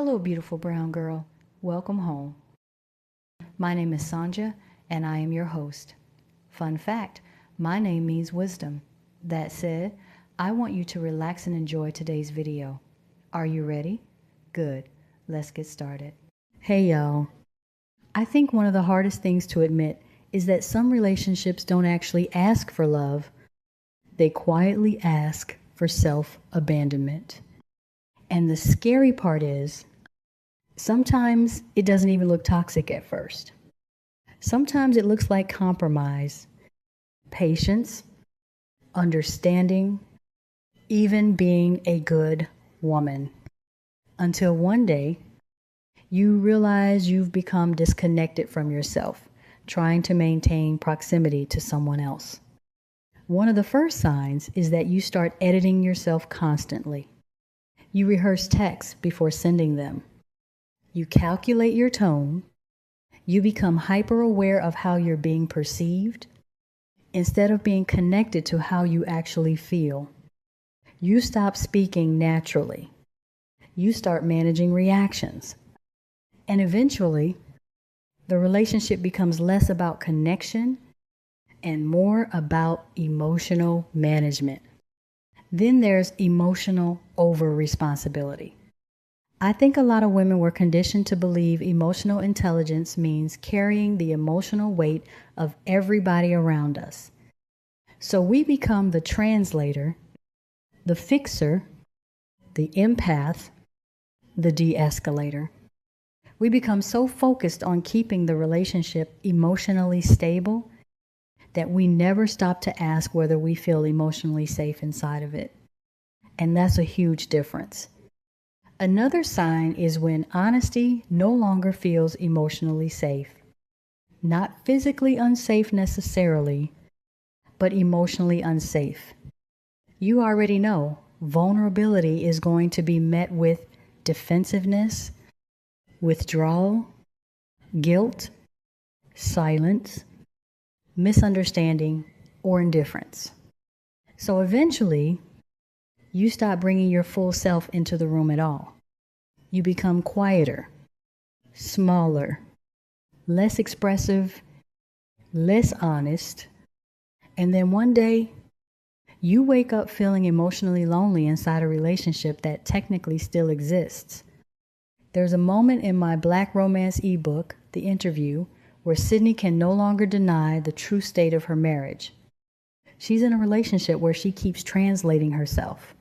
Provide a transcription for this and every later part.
Hello, beautiful brown girl. Welcome home. My name is Sanja, and I am your host. Fun fact, my name means wisdom. That said, I want you to relax and enjoy today's video. Are you ready? Good. Let's get started. Hey, y'all. I think one of the hardest things to admit is that some relationships don't actually ask for love. They quietly ask for self-abandonment. And the scary part is, sometimes it doesn't even look toxic at first. Sometimes it looks like compromise, patience, understanding, even being a good woman. Until one day, you realize you've become disconnected from yourself, trying to maintain proximity to someone else. One of the first signs is that you start editing yourself constantly. You rehearse texts before sending them. You calculate your tone. You become hyper aware of how you're being perceived instead of being connected to how you actually feel. You stop speaking naturally. You start managing reactions. And eventually, the relationship becomes less about connection and more about emotional management. Then there's emotional over-responsibility. I think a lot of women were conditioned to believe emotional intelligence means carrying the emotional weight of everybody around us. So we become the translator, the fixer, the empath, the de-escalator. We become so focused on keeping the relationship emotionally stable that we never stop to ask whether we feel emotionally safe inside of it. And that's a huge difference. Another sign is when honesty no longer feels emotionally safe. Not physically unsafe necessarily, but emotionally unsafe. You already know vulnerability is going to be met with defensiveness, withdrawal, guilt, silence, misunderstanding, or indifference. So eventually, you stop bringing your full self into the room at all. You become quieter, smaller, less expressive, less honest, and then one day, you wake up feeling emotionally lonely inside a relationship that technically still exists. There's a moment in my Black romance ebook, The Interview, where Sydney can no longer deny the true state of her marriage. She's in a relationship where she keeps translating herself,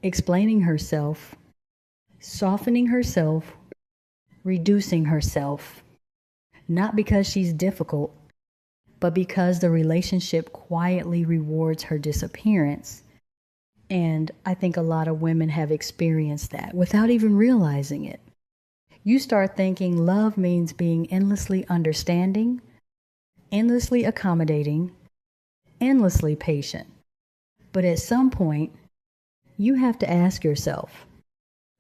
explaining herself, softening herself, reducing herself, not because she's difficult, but because the relationship quietly rewards her disappearance. And I think a lot of women have experienced that without even realizing it. You start thinking love means being endlessly understanding, endlessly accommodating, endlessly patient. But at some point, you have to ask yourself,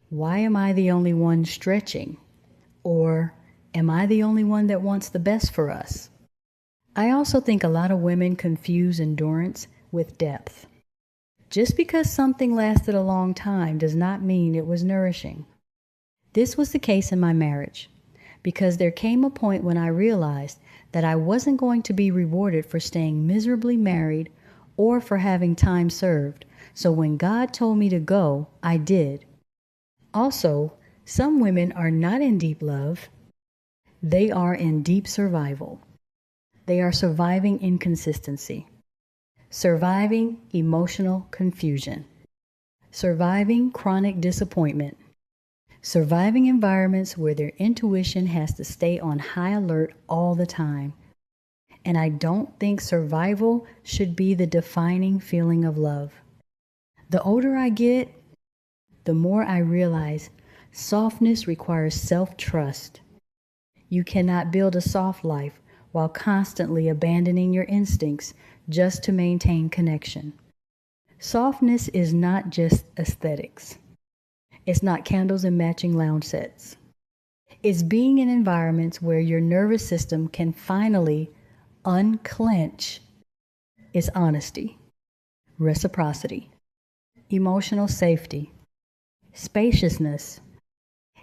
why am I the only one stretching? Or am I the only one that wants the best for us? I also think a lot of women confuse endurance with depth. Just because something lasted a long time does not mean it was nourishing. This was the case in my marriage, because there came a point when I realized that I wasn't going to be rewarded for staying miserably married or for having time served. So when God told me to go, I did. Also, some women are not in deep love. They are in deep survival. They are surviving inconsistency, surviving emotional confusion, surviving chronic disappointment, surviving environments where their intuition has to stay on high alert all the time. And I don't think survival should be the defining feeling of love. The older I get, the more I realize softness requires self-trust. You cannot build a soft life while constantly abandoning your instincts just to maintain connection. Softness is not just aesthetics. It's not candles and matching lounge sets. It's being in environments where your nervous system can finally unclench. It's honesty, reciprocity, emotional safety, spaciousness,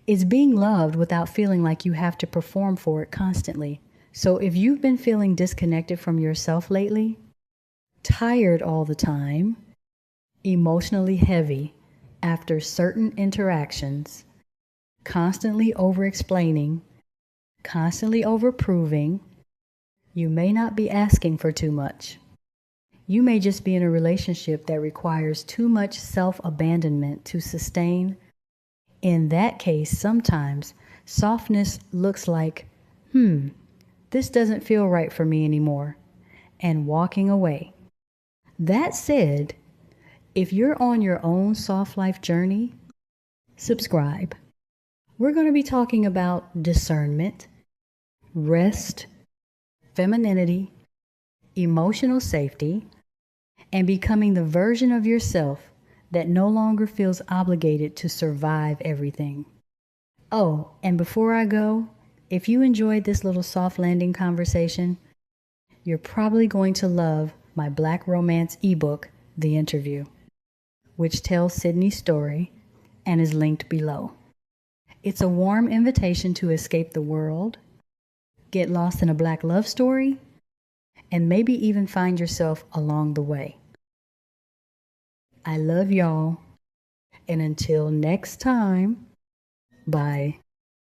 It's being loved without feeling like you have to perform for it constantly. So if you've been feeling disconnected from yourself lately, tired all the time, emotionally heavy after certain interactions, constantly over-explaining, constantly over-proving, you may not be asking for too much. You may just be in a relationship that requires too much self-abandonment to sustain. In that case, sometimes softness looks like, this doesn't feel right for me anymore, and walking away. That said, if you're on your own soft life journey, subscribe. We're going to be talking about discernment, rest, femininity, emotional safety, and becoming the version of yourself that no longer feels obligated to survive everything. Oh, and before I go, if you enjoyed this little soft landing conversation, you're probably going to love my Black romance ebook, The Interview, which tells Sydney's story and is linked below. It's a warm invitation to escape the world, get lost in a Black love story, and maybe even find yourself along the way. I love y'all, and until next time, bye.